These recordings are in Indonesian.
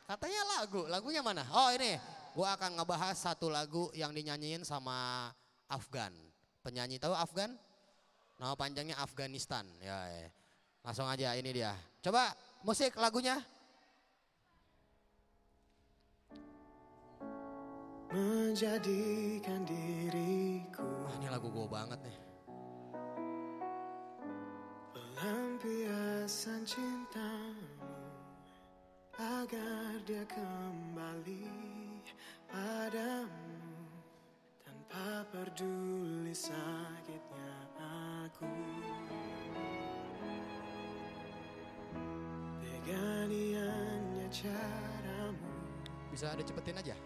Katanya lagunya mana? Oh ini, gua akan ngebahas satu lagu yang dinyanyiin sama Afgan. Penyanyi tahu Afgan? Nama panjangnya Afghanistan. Ya, ya. Langsung aja ini dia. Coba musik lagunya. Menjadikan diriku. Wah, ini lagu gue banget nih. Pelampiasan cintamu agar dia kembali padamu tanpa peduli sakitnya aku. Teganiannya caramu. Bisa ada cepetin aja.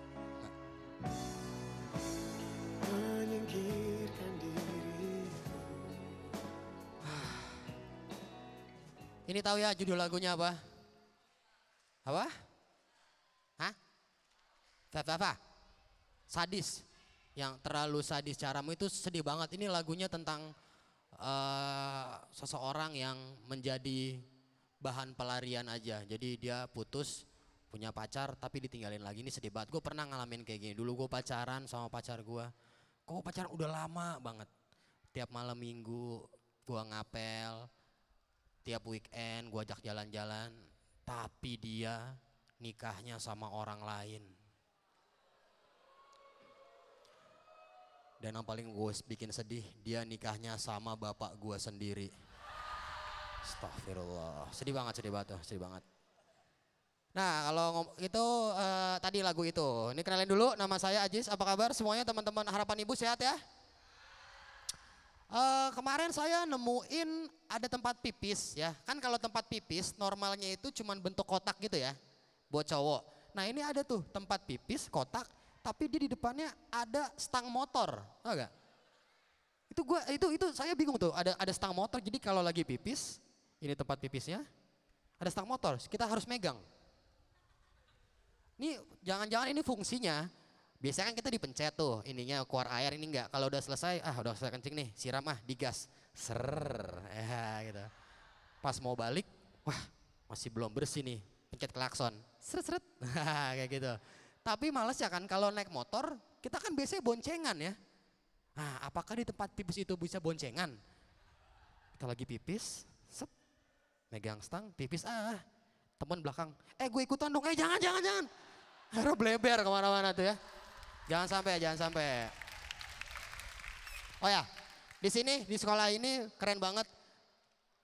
Menyingkirkan diriku. Ini tahu ya judul lagunya apa? Apa? Hah? Apa? Sadis. Yang terlalu sadis caramu itu sedih banget. Ini lagunya tentang seseorang yang menjadi bahan pelarian aja. Jadi dia putus, punya pacar tapi ditinggalin lagi. Ini sedih banget. Gue pernah ngalamin kayak gini. Dulu gue pacaran sama pacar gue. Gue pacaran udah lama banget. Tiap malam minggu gue ngapel. Tiap weekend gue ajak jalan-jalan. Tapi dia nikahnya sama orang lain. Dan yang paling gue bikin sedih, dia nikahnya sama bapak gue sendiri. Astagfirullah. Sedih banget tuh, sedih banget. Nah kalau itu tadi lagu itu. Ini kenalin dulu, nama saya Ajis. Apa kabar semuanya teman-teman Harapan Ibu, sehat ya? Kemarin saya nemuin ada tempat pipis ya. Kan kalau tempat pipis normalnya itu cuman bentuk kotak gitu ya. Buat cowok. Nah ini ada tuh tempat pipis kotak. Tapi dia di depannya ada stang motor. Tahu gak? Itu saya bingung tuh. Ada stang motor. Jadi kalau lagi pipis. Ini tempat pipisnya. Ada stang motor. Kita harus megang. Ini jangan-jangan ini fungsinya, biasanya kan kita dipencet tuh ininya keluar air, ini enggak. Kalau udah selesai, udah selesai kencing nih, siram digas. Ser, ya gitu. Pas mau balik, wah masih belum bersih nih, pencet klakson. Seret-seret, kayak gitu. Tapi males ya kan kalau naik motor, kita kan biasanya boncengan ya. Nah apakah di tempat pipis itu bisa boncengan? Kita lagi pipis, sep, megang stang, pipis temen belakang, gue ikutan dong, jangan. Harus bleber kemana-mana tuh ya. Jangan sampai. Oh ya, di sini di sekolah ini keren banget.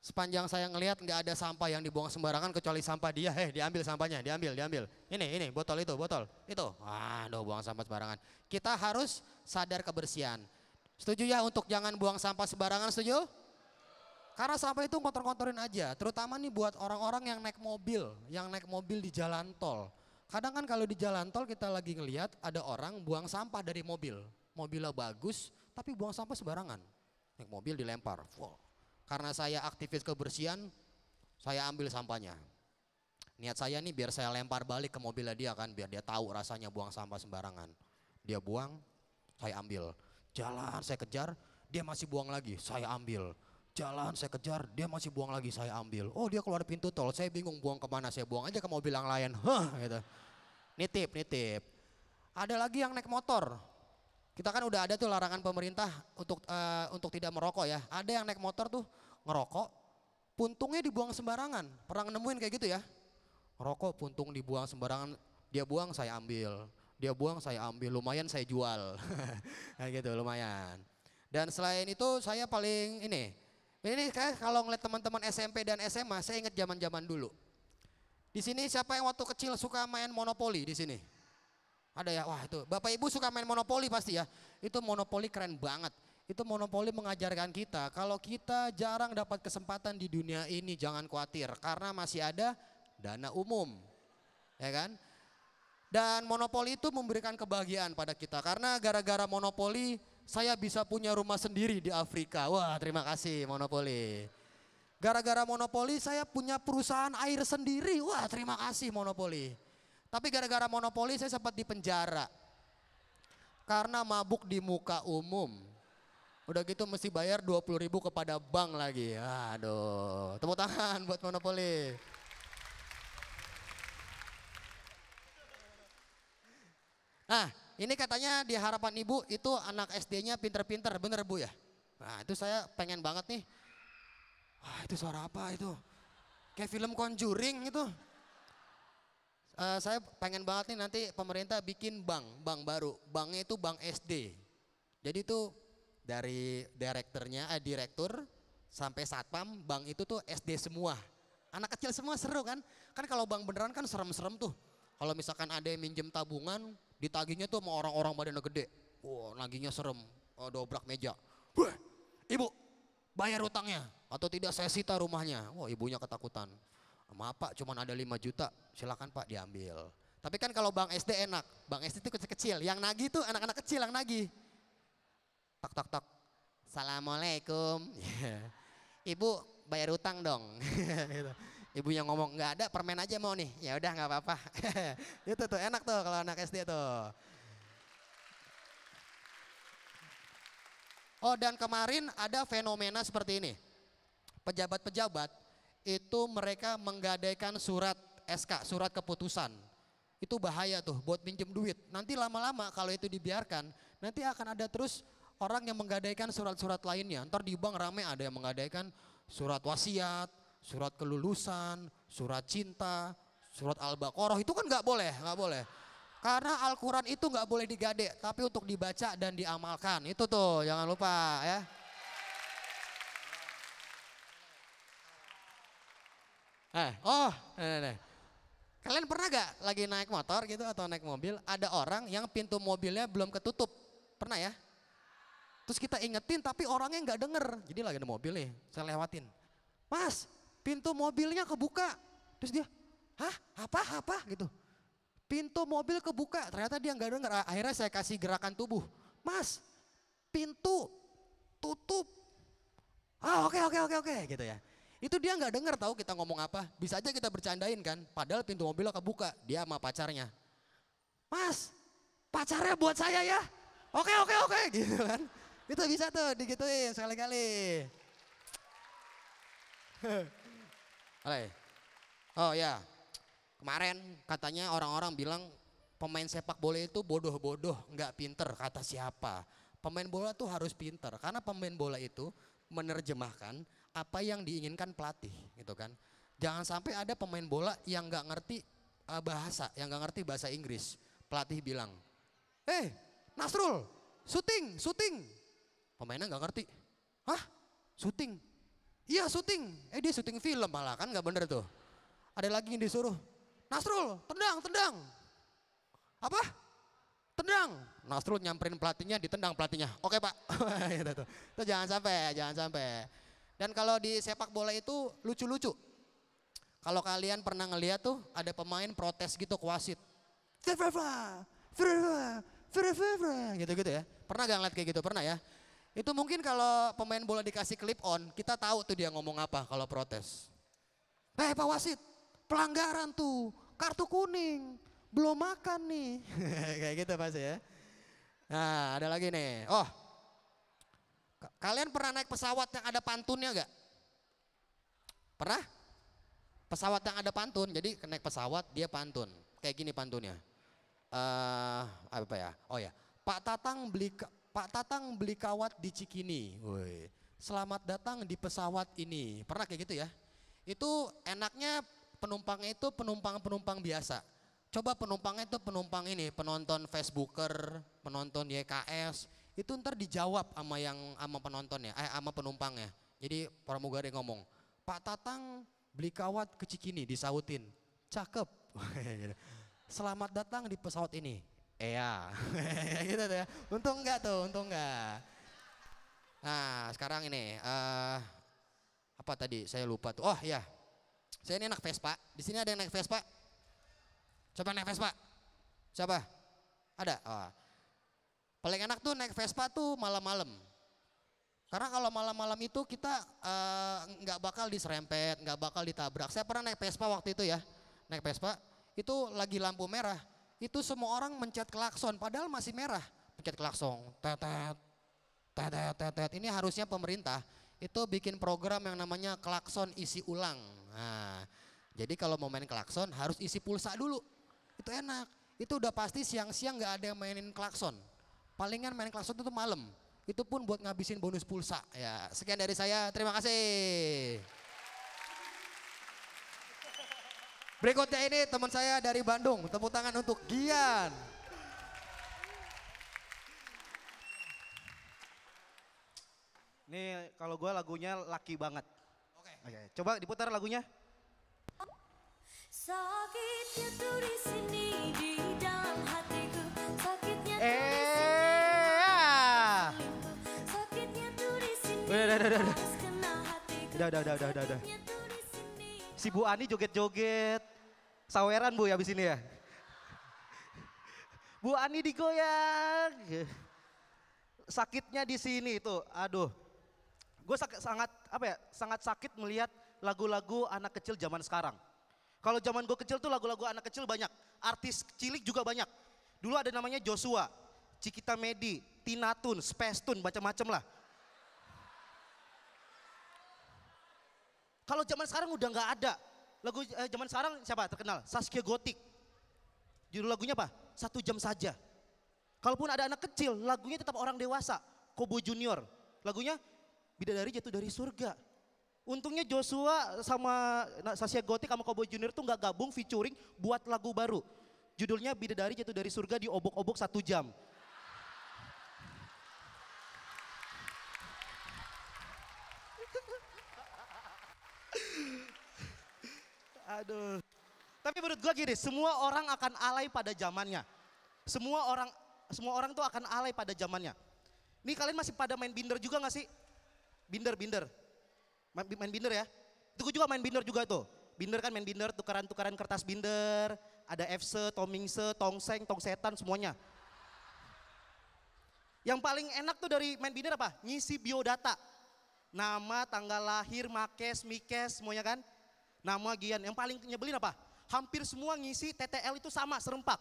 Sepanjang saya ngelihat nggak ada sampah yang dibuang sembarangan kecuali sampah dia. Diambil sampahnya, diambil. Ini botol itu. Aduh buang sampah sembarangan. Kita harus sadar kebersihan. Setuju ya untuk jangan buang sampah sembarangan, setuju? Karena sampah itu kotor-kotorin aja, terutama nih buat orang-orang yang naik mobil di jalan tol. Kadang kan kalau di jalan tol kita lagi ngelihat ada orang buang sampah dari mobil. Mobilnya bagus, tapi buang sampah sembarangan. Naik mobil dilempar. Wow. Karena saya aktivis kebersihan, saya ambil sampahnya. Niat saya nih biar saya lempar balik ke mobilnya dia kan, biar dia tahu rasanya buang sampah sembarangan. Dia buang, saya ambil. Jalan saya kejar, dia masih buang lagi, saya ambil. Jalan saya kejar, dia masih buang lagi, saya ambil. Oh dia keluar pintu tol, saya bingung buang kemana, saya buang aja ke mobil yang lain. Gitu. Nitip. Ada lagi yang naik motor. Kita kan udah ada tuh larangan pemerintah untuk tidak merokok ya. Ada yang naik motor tuh ngerokok, puntungnya dibuang sembarangan. Pernah nemuin kayak gitu ya? Ngerokok, puntung dibuang sembarangan, dia buang, saya ambil. Dia buang, saya ambil. Lumayan saya jual. Kayak gitu, lumayan. Dan selain itu saya paling ini kayak kalau ngeliat teman-teman SMP dan SMA, saya ingat zaman-zaman dulu. Di sini siapa yang waktu kecil suka main monopoli di sini? Ada ya? Wah itu, Bapak Ibu suka main monopoli pasti ya. Itu monopoli keren banget. Itu monopoli mengajarkan kita, kalau kita jarang dapat kesempatan di dunia ini jangan khawatir. Karena masih ada dana umum. Ya kan? Dan monopoli itu memberikan kebahagiaan pada kita. Karena gara-gara monopoli saya bisa punya rumah sendiri di Afrika. Wah terima kasih monopoli. Gara-gara monopoli saya punya perusahaan air sendiri. Wah terima kasih monopoli. Tapi gara-gara monopoli saya sempat dipenjara. Karena mabuk di muka umum. Udah gitu mesti bayar 20.000 kepada bank lagi. Aduh, tepuk tangan buat monopoli. Nah, ini katanya di harapan ibu itu anak SD-nya pinter-pinter, bener bu ya? Nah itu saya pengen banget nih. Wah itu suara apa itu? Kayak film Conjuring itu. Saya pengen banget nih nanti pemerintah bikin bank baru. Banknya itu bank SD. Jadi itu dari direktur sampai satpam, bank itu tuh SD semua. Anak kecil semua seru kan? Kan kalau bank beneran kan serem-serem tuh. Kalau misalkan ada yang minjem tabungan, ditagihnya tuh sama orang-orang badannya gede. Wah, nagihnya serem. Oh, dobrak meja. Wah, ibu, bayar utangnya. Atau tidak saya sita rumahnya. Wah, ibunya ketakutan. Maaf pak, cuman ada 5 juta. Silakan pak diambil. Tapi kan kalau bank SD enak. Bank SD itu kecil-kecil. Yang nagih tuh anak-anak kecil yang nagih. Tak tak tak. Assalamualaikum. Ibu bayar utang dong. Ibu yang ngomong nggak ada, permen aja mau nih. Ya udah nggak apa-apa. Itu tuh enak tuh kalau anak SD tuh. Oh dan kemarin ada fenomena seperti ini. Pejabat-pejabat itu mereka menggadaikan surat SK, surat keputusan. Itu bahaya tuh buat pinjem duit. Nanti lama-lama kalau itu dibiarkan, nanti akan ada terus orang yang menggadaikan surat-surat lainnya. Ntar di bank rame ada yang menggadaikan surat wasiat, surat kelulusan, surat cinta, surat Al-Baqarah. Itu kan nggak boleh, nggak boleh. Karena Al-Quran itu nggak boleh digade, tapi untuk dibaca dan diamalkan. Itu tuh, jangan lupa ya. Nih. Kalian pernah gak lagi naik motor gitu atau naik mobil, ada orang yang pintu mobilnya belum ketutup? Pernah ya? Terus kita ingetin tapi orangnya nggak denger. Jadi lagi ada mobil nih, saya lewatin. Mas, pintu mobilnya kebuka. Terus dia, hah? Apa gitu. Pintu mobil kebuka, ternyata dia nggak denger. Akhirnya saya kasih gerakan tubuh. Mas, pintu tutup. Oke gitu ya. Itu dia nggak denger tahu kita ngomong apa. Bisa aja kita bercandain kan. Padahal pintu mobilnya kebuka, dia sama pacarnya. Mas, pacarnya buat saya ya. Oke gitu kan. Itu bisa tuh digituin sekali-kali. Oh ya, kemarin katanya orang-orang bilang pemain sepak bola itu bodoh-bodoh, nggak pinter. Kata siapa? Pemain bola tuh harus pinter karena pemain bola itu menerjemahkan apa yang diinginkan pelatih, gitu kan. Jangan sampai ada pemain bola yang nggak ngerti bahasa, yang nggak ngerti bahasa Inggris. Pelatih bilang, Nasrul, syuting. Pemainnya nggak ngerti. Hah? Syuting? Iya syuting. Dia syuting film malah kan nggak bener tuh. Ada lagi yang disuruh, Nasrul, tendang. Apa? Tendang. Nasrul nyamperin pelatihnya, ditendang pelatihnya. Oke pak. Itu jangan sampai. Dan kalau di sepak bola itu lucu-lucu. Kalau kalian pernah ngeliat tuh ada pemain protes gitu ke wasit. Gitu-gitu ya. Pernah gak ngeliat kayak gitu? Pernah ya? Itu mungkin kalau pemain bola dikasih clip on, kita tahu tuh dia ngomong apa kalau protes. Pak wasit, pelanggaran tuh, kartu kuning, belum makan nih. Kayak gitu pasti ya. Nah ada lagi nih, kalian pernah naik pesawat yang ada pantunnya gak? Pernah? Pesawat yang ada pantun, jadi naik pesawat dia pantun. Kayak gini pantunnya. Apa ya? Oh ya, Pak Tatang beli kawat di Cikini. Woi, selamat datang di pesawat ini. Pernah kayak gitu ya? Itu enaknya penumpangnya itu penumpang biasa. Coba penumpangnya itu penumpang ini, penonton Facebooker, penonton YKS. Itu ntar dijawab sama penontonnya, sama penumpangnya. Jadi pramugari ngomong, Pak Tatang beli kawat ke Cikini, disautin. Cakep. Selamat datang di pesawat ini. Iya. Gitu tuh ya. Untung enggak. Nah sekarang ini, apa tadi saya lupa tuh. Oh iya, saya ini anak Vespa. Di sini ada yang naik Vespa. Coba naik Vespa. Siapa? Ada? Paling enak tuh naik Vespa tuh malam-malam. Karena kalau malam-malam itu kita nggak bakal diserempet, nggak bakal ditabrak. Saya pernah naik Vespa waktu itu ya. Naik Vespa, itu lagi lampu merah. Itu semua orang mencet klakson, padahal masih merah. Pencet klakson, tetet. Ini harusnya pemerintah itu bikin program yang namanya klakson isi ulang. Nah, jadi kalau mau main klakson harus isi pulsa dulu. Itu enak. itu udah pasti siang-siang nggak ada yang mainin klakson. Palingan main klakson itu malam. Itu pun buat ngabisin bonus pulsa. Ya, sekian dari saya. Terima kasih. Berikutnya ini teman saya dari Bandung. Tepuk tangan untuk Gian. Nih kalau gue lagunya laki banget. Oke. Oke, coba diputar lagunya. Sakitnya tuh di sini di dalam hatiku, sakitnya tuh di sini. Sakitnya tuh di sini. Udah. harus kena hatiku. Udah. Sakitnya tuh di sini. Si Bu Ani joget-joget. Saweran Bu ya abis ini ya. Bu Ani digoyang. Sakitnya di sini itu, aduh. Gue sangat sakit melihat lagu-lagu anak kecil zaman sekarang. Kalau zaman gue kecil tuh lagu-lagu anak kecil banyak. Artis cilik juga banyak. Dulu ada namanya Joshua, Cikita Medi, Tina Tun, Space Tune, macam-macam lah. Kalau zaman sekarang udah nggak ada. Lagu zaman sekarang siapa terkenal? Zaskia Gotik. Judul lagunya apa? 1 jam saja. Kalaupun ada anak kecil, lagunya tetap orang dewasa. Kobo Junior. Lagunya Bidadari Jatuh dari Surga. Untungnya Joshua sama Zaskia Gotik sama Kobo Junior tuh nggak gabung featuring buat lagu baru. Judulnya Bidadari Jatuh dari Surga di obok-obok 1 jam. Aduh. Tapi menurut gue gini, semua orang akan alay pada zamannya. Semua orang tuh akan alay pada zamannya. Nih kalian masih pada main binder juga gak sih? Binder. Main binder ya. Itu gue juga main binder juga tuh. Binder kan main binder, tukaran-tukaran kertas binder. Ada FC, Tomingse, Tongseng, Tongsetan semuanya. Yang paling enak tuh dari main binder apa? Ngisi biodata. Nama, tanggal lahir, makes, mikes, semuanya kan. Nama, gian. Yang paling nyebelin apa? Hampir semua ngisi TTL itu sama, serempak.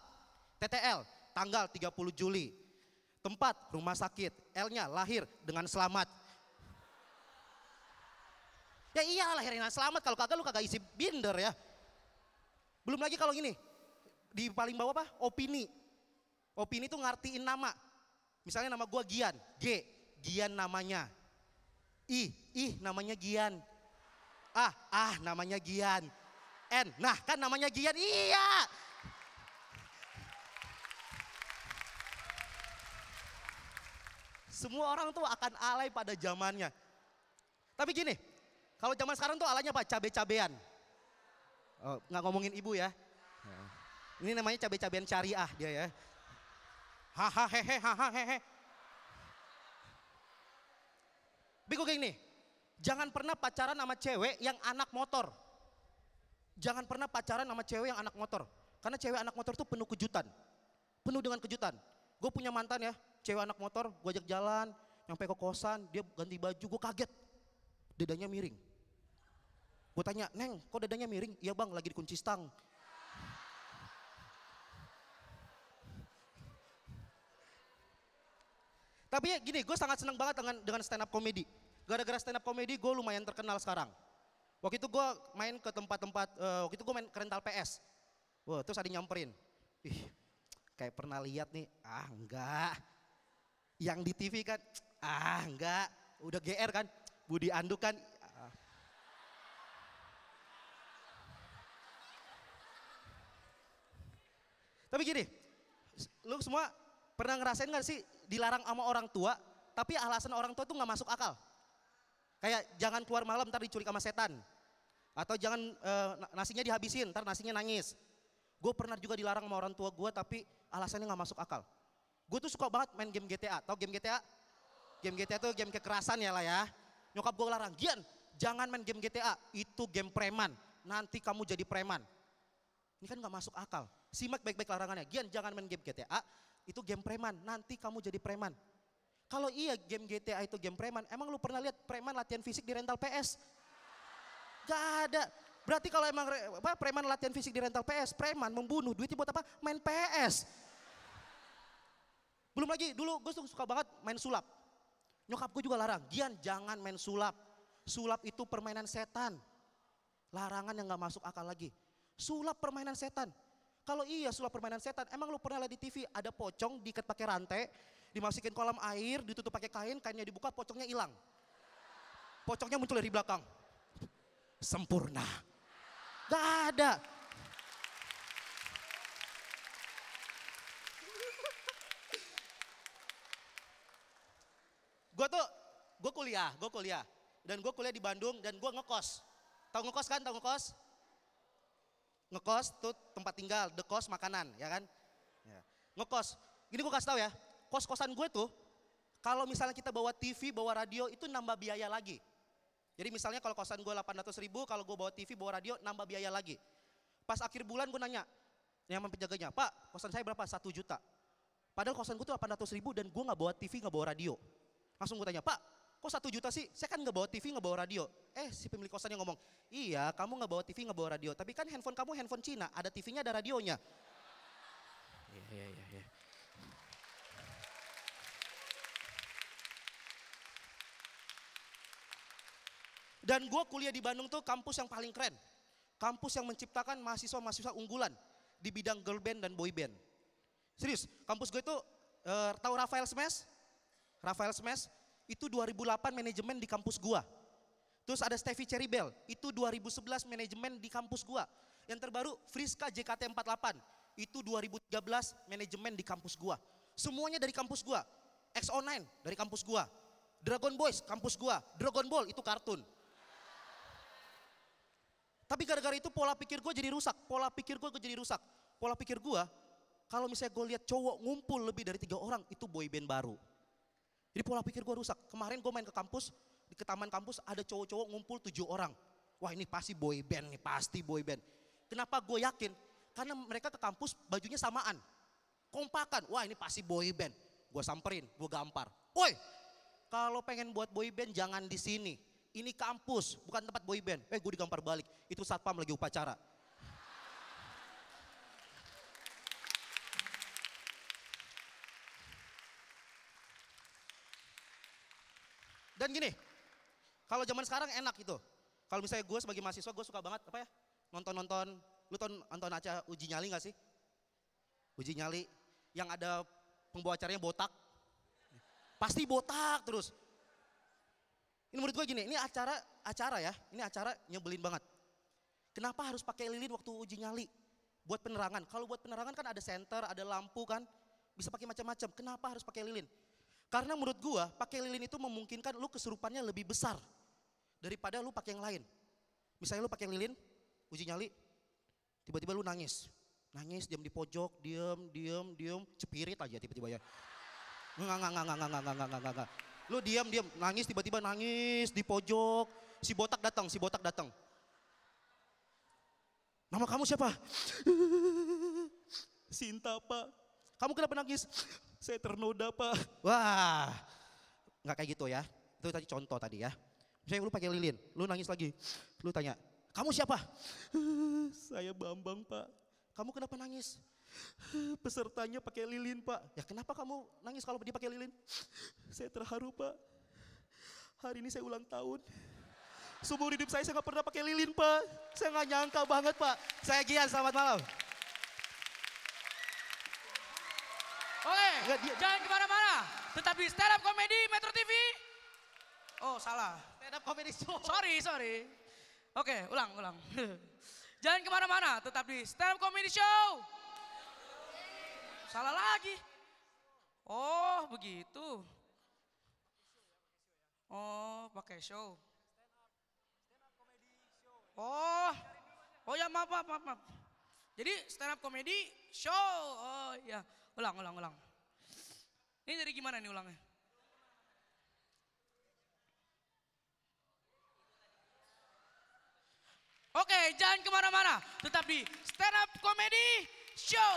TTL, tanggal 30 Juli. Tempat, rumah sakit. L-nya, lahir dengan selamat. Ya iya lahir dengan selamat, kalau kagak lu kagak isi binder ya. Belum lagi kalau gini, di paling bawah apa? Opini. Opini itu ngartiin nama. Misalnya nama gua Gian, G, Gian namanya. I namanya Gian. Namanya Gian. N, nah kan namanya Gian, iya. Semua orang tuh akan alay pada zamannya. Tapi gini, kalau zaman sekarang tuh alaynya apa? Cabe-cabean. Oh, nggak ngomongin ibu ya. Ini namanya cabe-cabean syariah dia ya. Hahaha hehe. Bego gini, jangan pernah pacaran sama cewek yang anak motor. Jangan pernah pacaran sama cewek yang anak motor. Karena cewek anak motor tuh penuh kejutan. Penuh dengan kejutan. Gue punya mantan ya, cewek anak motor, gue ajak jalan, nyampe ke kosan, dia ganti baju, gue kaget. Dadanya miring. Gue tanya, Neng kok dadanya miring? Iya bang, lagi dikunci stang. Tapi ya gini, gue sangat senang banget dengan stand up comedy. Gara-gara stand up comedy gue lumayan terkenal sekarang. Waktu itu gue main ke tempat-tempat, waktu itu gue main ke rental PS. Wah, terus ada yang nyamperin. Ih, kayak pernah lihat nih. Ah enggak. Yang di TV kan, enggak. Udah GR kan, Budi Anduk kan. Tapi gini, lu semua pernah ngerasain gak sih dilarang sama orang tua, tapi alasan orang tua tuh gak masuk akal. Kayak jangan keluar malam ntar diculik sama setan. Atau jangan nasinya dihabisin, ntar nasinya nangis. Gue pernah juga dilarang sama orang tua gue tapi alasannya gak masuk akal. Gue tuh suka banget main game GTA, tau game GTA? Game GTA tuh game kekerasan ya lah ya. Nyokap gue larang, Gian jangan main game GTA, itu game preman. Nanti kamu jadi preman. Ini kan gak masuk akal. Simak baik-baik larangannya, Gian jangan main game GTA, itu game preman, nanti kamu jadi preman. Kalau iya game GTA itu game preman, emang lu pernah lihat preman latihan fisik di rental PS? Gak ada. Berarti kalau emang preman latihan fisik di rental PS, preman membunuh, duitnya buat apa? Main PS. Belum lagi, dulu gue suka banget main sulap. Nyokap gue juga larang, Gian jangan main sulap. Sulap itu permainan setan. Larangan yang gak masuk akal lagi. Sulap permainan setan. Kalau iya sulap permainan setan, emang lu pernah lihat di TV ada pocong diikat pakai rantai, dimasukin kolam air, ditutup pakai kain, kainnya dibuka, pocongnya hilang. Pocongnya muncul dari belakang. Sempurna. Gak ada. Gue kuliah. Dan gue kuliah di Bandung dan gue ngekos. Tahu ngekos kan, tahu ngekos? Ngekos tuh tempat tinggal, the kos makanan, ya kan? Ya. Ngekos, gini gue kasih tahu ya, kos-kosan gue tuh, kalau misalnya kita bawa TV, bawa radio, itu nambah biaya lagi. Jadi misalnya kalau kosan gue 800.000, kalau gue bawa TV, bawa radio, nambah biaya lagi. Pas akhir bulan gue nanya, yang penjaganya, Pak kosan saya berapa? 1 juta. Padahal kosan gue tuh 800.000 dan gue gak bawa TV, gak bawa radio. Langsung gue tanya, Pak kok 1 juta sih? Saya kan gak bawa TV, gak bawa radio. Si pemilik kosannya ngomong, iya kamu gak bawa TV, gak bawa radio. Tapi kan handphone kamu handphone Cina, ada TV-nya, ada radionya. Iya. Dan gue kuliah di Bandung tuh kampus yang paling keren. Kampus yang menciptakan mahasiswa-mahasiswa unggulan di bidang girl band dan boy band. Serius, kampus gue tuh tahu Rafael Smash? Rafael Smash itu 2008 manajemen di kampus gua. Terus ada Stevie Cherry Bell, itu 2011 manajemen di kampus gua. Yang terbaru Friska JKT48, itu 2013 manajemen di kampus gua. Semuanya dari kampus gua. XO9 dari kampus gua. Dragon Boys kampus gua. Dragon Ball itu kartun. Tapi gara-gara itu pola pikir gue jadi rusak. Pola pikir gue, kalau misalnya gue lihat cowok ngumpul lebih dari 3 orang, itu boy band baru. Jadi pola pikir gue rusak. Kemarin gue main ke kampus, ke taman kampus ada cowok-cowok ngumpul 7 orang. Wah ini pasti boy band nih, pasti boy band. Kenapa gue yakin? Karena mereka ke kampus bajunya samaan. Kompakan, wah ini pasti boy band. Gue samperin, gue gampar. Woi, kalau pengen buat boy band jangan di sini. Ini kampus, bukan tempat boy band. Gue digampar balik. Itu satpam lagi upacara. Dan gini, kalau zaman sekarang enak gitu. Kalau misalnya gue sebagai mahasiswa, gue suka banget apa ya? Nonton, lu nonton acara Uji Nyali gak sih? Uji Nyali, yang ada pembawa acaranya botak. Pasti botak terus. Ini menurut gue gini, ini acara ya, ini acara nyebelin banget. Kenapa harus pakai lilin waktu uji nyali? Buat penerangan, kalau buat penerangan kan ada senter, ada lampu kan, bisa pakai macam-macam. Kenapa harus pakai lilin? Karena menurut gue, pakai lilin itu memungkinkan lu kesurupannya lebih besar daripada lu pakai yang lain. Misalnya lu pakai lilin, uji nyali, tiba-tiba lu nangis, diam di pojok, diam, cepirit aja tiba-tiba ya. Enggak. Lu diam, nangis tiba-tiba nangis di pojok. Si botak datang. Nama kamu siapa? Sinta Pak. Kamu kenapa nangis? Saya ternoda Pak. Wah, nggak kayak gitu ya. Itu tadi contoh tadi ya. Misalnya lu pakai lilin, lu nangis lagi. Lu tanya, kamu siapa? Saya Bambang Pak. Kamu kenapa nangis? Pesertanya pakai lilin Pak. Ya kenapa kamu nangis kalau dia pakai lilin? Saya terharu Pak. Hari ini saya ulang tahun. Seumur hidup saya nggak pernah pakai lilin Pak. Saya nggak nyangka banget Pak. Saya Gian, selamat malam. Oke, jangan kemana-mana. Tetap di Stand Up Comedy Metro TV. Oh salah. Stand up comedy show. Sorry. Oke, ulang. Jangan kemana-mana. Tetap di Stand Up Comedy Show. Salah lagi. Oh begitu. Oh pakai show. Oh ya maaf. Jadi stand up comedy show. Oh ya, ulang. Ini dari gimana nih ulangnya? Oke, jangan kemana-mana. Tetap di Stand Up Comedy Show.